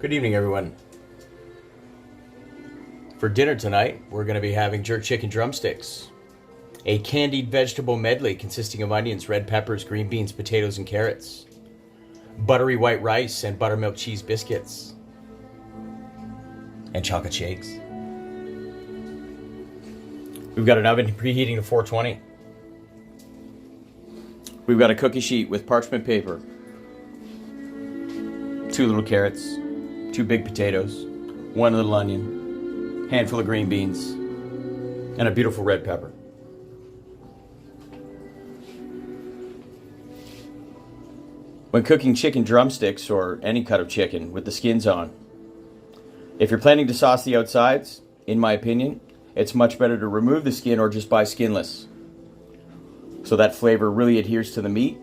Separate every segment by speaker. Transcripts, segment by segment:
Speaker 1: Good evening, everyone. For dinner tonight, we're going to be having jerk chicken drumsticks, a candied vegetable medley consisting of onions, red peppers, green beans, potatoes, and carrots, buttery white rice, and buttermilk cheese biscuits, and chocolate shakes. We've got an oven preheating to 420. We've got a cookie sheet with parchment paper, 2 little carrots, 2 big potatoes, 1 little onion, handful of green beans, and a beautiful red pepper. When cooking chicken drumsticks or any cut of chicken with the skins on, if you're planning to sauce the outsides, in my opinion, it's much better to remove the skin or just buy skinless, so that flavor really adheres to the meat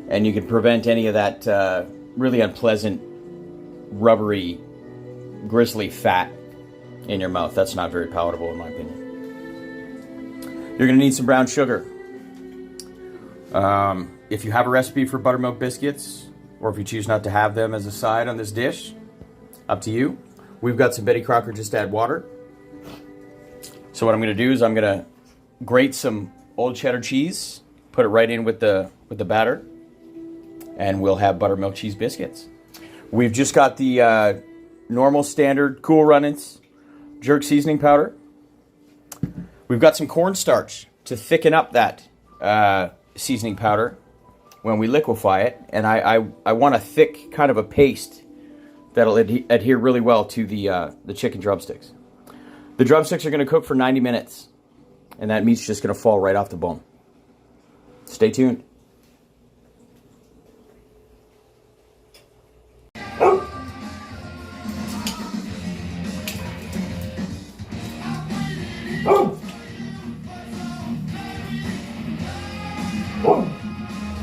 Speaker 1: and you can prevent any of that really unpleasant, rubbery, gristly fat in your mouth. That's not very palatable in my opinion. You're going to need some brown sugar. If you have a recipe for buttermilk biscuits, or if you choose not to have them as a side on this dish, up to you. We've got some Betty Crocker just add water. So what I'm going to do is I'm going to grate some old cheddar cheese, put it right in with the batter, and we'll have buttermilk cheese biscuits. We've just got the normal standard Cool Runnings jerk seasoning powder. We've got some cornstarch to thicken up that seasoning powder when we liquefy it, and I want a thick kind of a paste that'll adhere really well to the chicken drumsticks. The drumsticks are going to cook for 90 minutes, and that meat's just going to fall right off the bone. Stay tuned.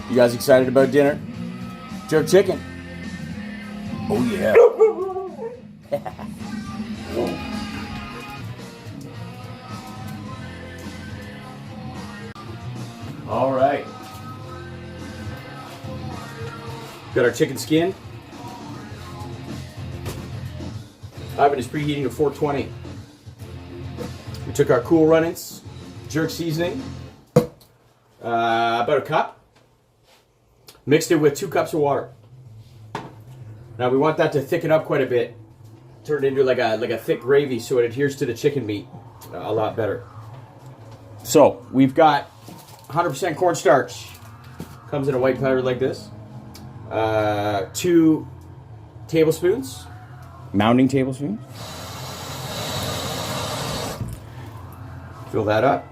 Speaker 1: You guys excited about dinner? Jerk chicken. Oh yeah. All right. Got our chicken skin. Oven is preheating to 420. We took our Cool Runnings jerk seasoning, about a cup, mixed it with 2 cups of water. Now we want that to thicken up quite a bit, turn it into like a thick gravy so it adheres to the chicken meat a lot better. So we've got 100% cornstarch, comes in a white powder like this, 2 tablespoons, mounding tablespoons. Fill that up.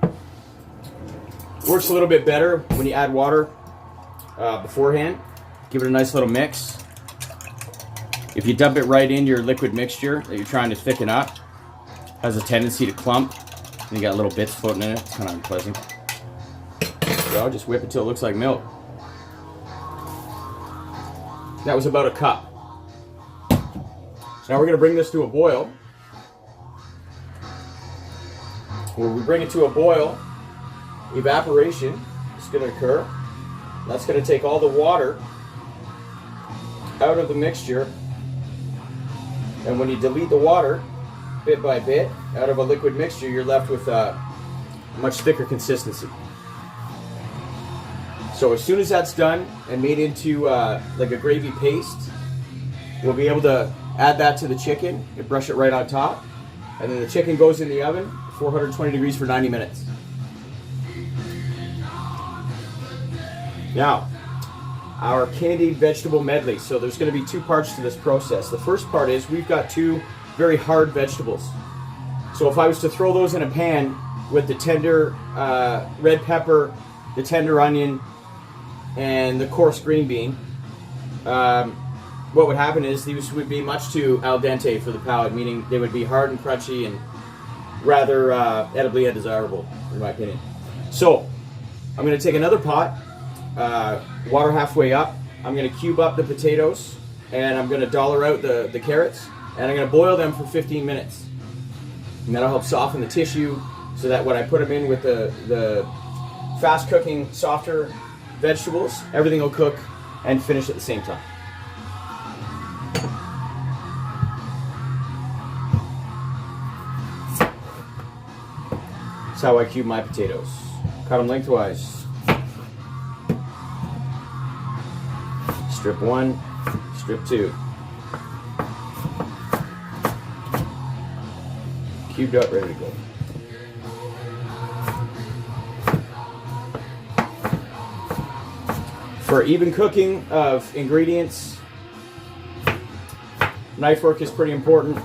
Speaker 1: Works a little bit better when you add water beforehand. Give it a nice little mix. If you dump it right into your liquid mixture that you're trying to thicken up, it has a tendency to clump, and you got little bits floating in it. It's kind of unpleasant. So just whip it till it looks like milk. That was about a cup. So now we're going to bring this to a boil. When we bring it to a boil, evaporation is going to occur. That's going to take all the water out of the mixture. And when you dilute the water, bit by bit, out of a liquid mixture, you're left with a much thicker consistency. So as soon as that's done and made into like a gravy paste, we'll be able to add that to the chicken and brush it right on top. And then the chicken goes in the oven, 420 degrees for 90 minutes. Now, our candied vegetable medley. So there's going to be 2 parts to this process. The first part is we've got 2 very hard vegetables. So if I was to throw those in a pan with the tender red pepper, the tender onion, and the coarse green bean, what would happen is these would be much too al dente for the palate, meaning they would be hard and crunchy and rather edibly undesirable, in my opinion. So I'm going to take another pot, water halfway up. I'm going to cube up the potatoes, and I'm going to dollar out the carrots, and I'm going to boil them for 15 minutes. And that'll help soften the tissue so that when I put them in with the fast cooking, softer vegetables, everything will cook and finish at the same time. how I cube my potatoes. Cut them lengthwise. Strip 1, strip 2. Cubed up, ready to go. For even cooking of ingredients, knife work is pretty important.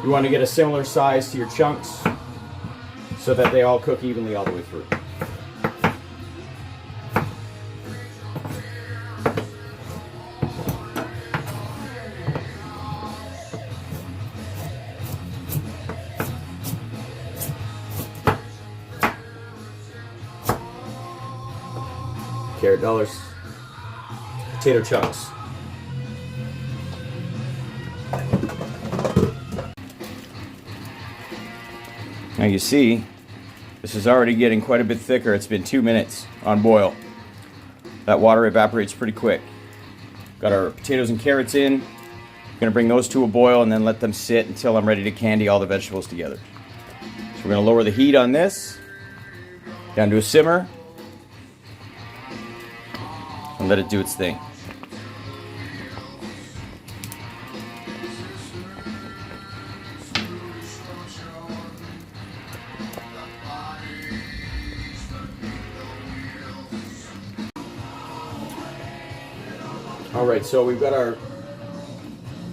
Speaker 1: You want to get a similar size to your chunks so that they all cook evenly all the way through. Carrot dollars, potato chunks. Now you see, this is already getting quite a bit thicker. It's been 2 minutes on boil. That water evaporates pretty quick. Got our potatoes and carrots in. Gonna bring those to a boil and then let them sit until I'm ready to candy all the vegetables together. So we're gonna lower the heat on this down to a simmer and let it do its thing. All right, so we've got our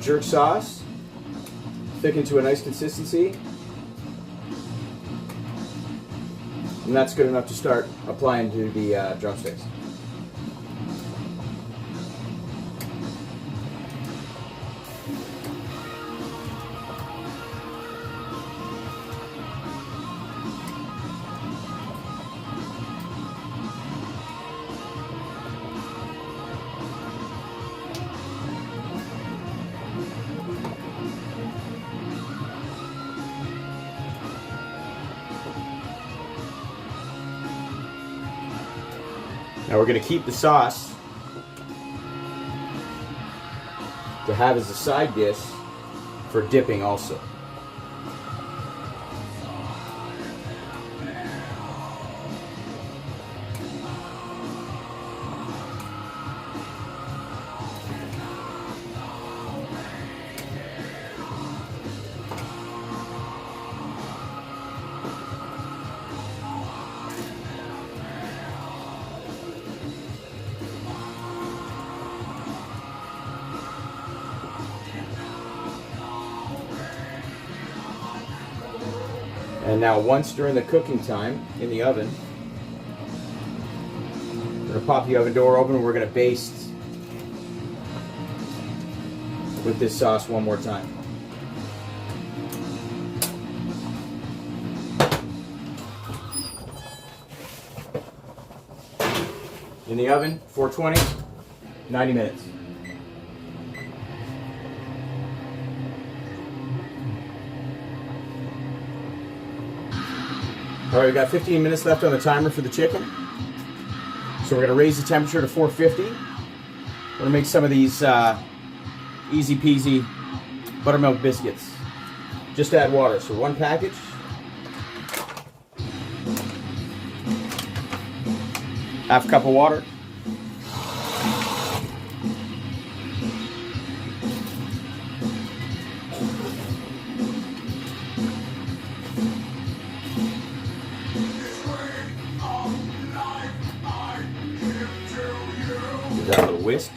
Speaker 1: jerk sauce thickened to a nice consistency. And that's good enough to start applying to the drumsticks. Now we're going to keep the sauce to have as a side dish for dipping also. And now once during the cooking time in the oven, we're going to pop the oven door open and we're going to baste with this sauce one more time. In the oven, 420, 90 minutes. All right, we've got 15 minutes left on the timer for the chicken. So we're going to raise the temperature to 450. We're going to make some of these easy peasy buttermilk biscuits. Just add water. So 1 package. Half cup of water. That little whisk.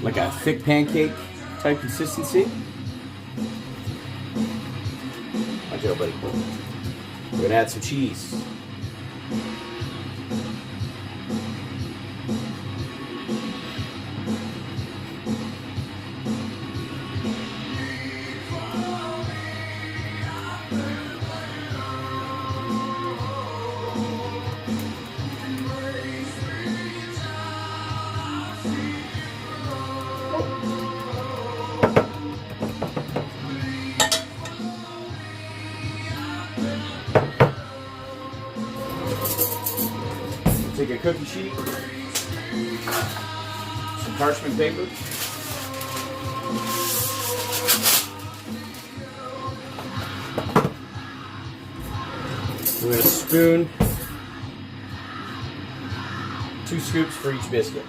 Speaker 1: Like a thick pancake type consistency. Watch out, buddy. We're gonna add some cheese. take a cookie sheet, some parchment paper, we're going to spoon 2 scoops for each biscuit.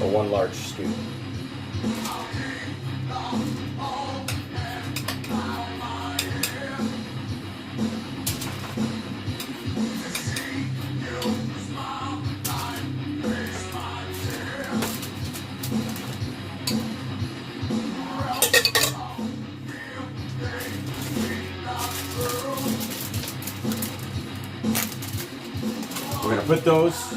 Speaker 1: Or 1 large scoop. We're going to put those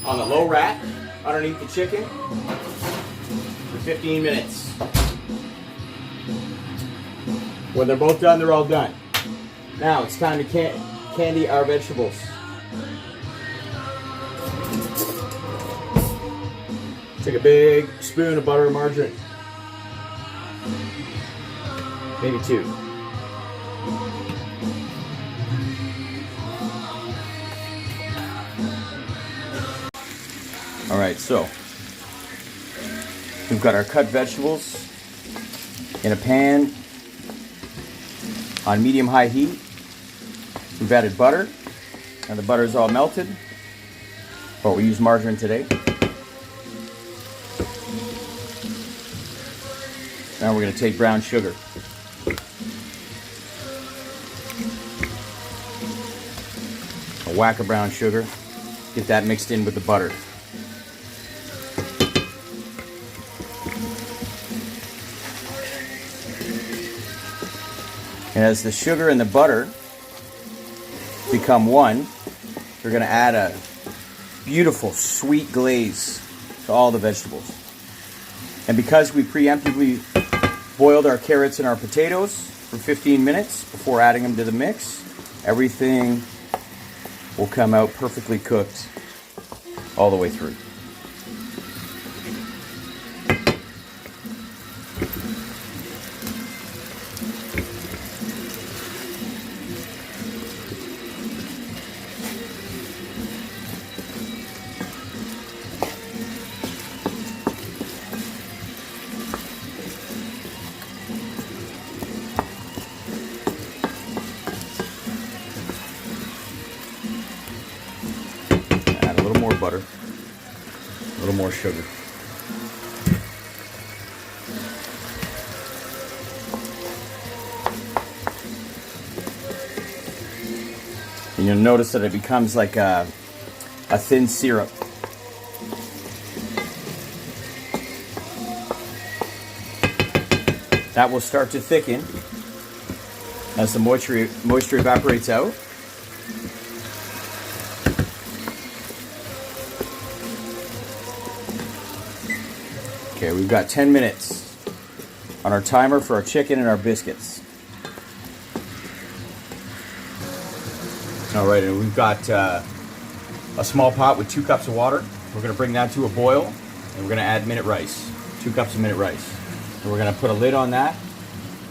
Speaker 1: on the low rack underneath the chicken for 15 minutes. When they're both done, they're all done. Now it's time to candy our vegetables. Take a big spoon of butter or margarine. Maybe 2. All right, so we've got our cut vegetables in a pan on medium-high heat. We've added butter, and the butter is all melted, but we use margarine today. Now we're going to take brown sugar. A whack of brown sugar. Get that mixed in with the butter. And as the sugar and the butter become one, we're going to add a beautiful sweet glaze to all the vegetables. And because we preemptively boiled our carrots and our potatoes for 15 minutes before adding them to the mix, everything will come out perfectly cooked all the way through. Add a little more butter, a little more sugar. And you'll notice that it becomes like a thin syrup. That will start to thicken as the moisture evaporates out. Okay, we've got 10 minutes on our timer for our chicken and our biscuits. All right, and we've got a small pot with 2 cups of water. We're going to bring that to a boil, and we're going to add minute rice, 2 cups of minute rice. And we're going to put a lid on that,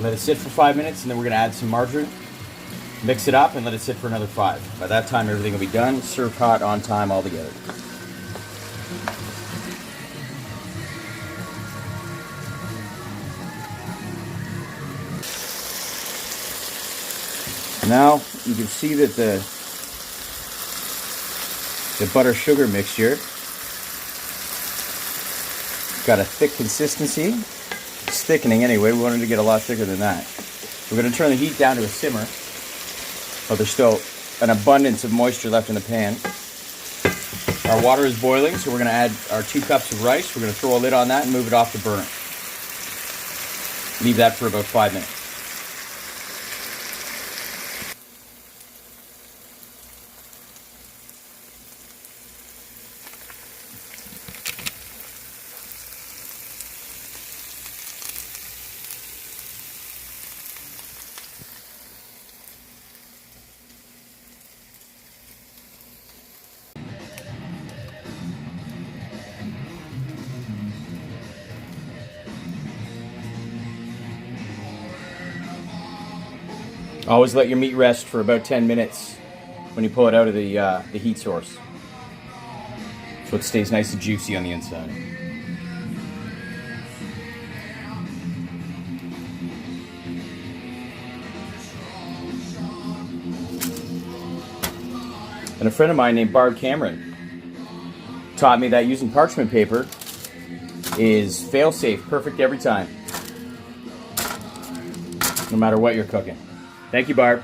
Speaker 1: let it sit for 5 minutes, and then we're going to add some margarine, mix it up, and let it sit for another 5. By that time, everything will be done, served hot, on time, all together. Now you can see that the butter sugar mixture got a thick consistency. It's thickening anyway. We wanted to get a lot thicker than that. We're going to turn the heat down to a simmer. But there's still an abundance of moisture left in the pan. Our water is boiling, so we're going to add our 2 cups of rice. We're going to throw a lid on that and move it off the burner. Leave that for about 5 minutes. Always let your meat rest for about 10 minutes when you pull it out of the heat source, so it stays nice and juicy on the inside. And a friend of mine named Barb Cameron taught me that using parchment paper is fail-safe, perfect every time, no matter what you're cooking. Thank you, Barb.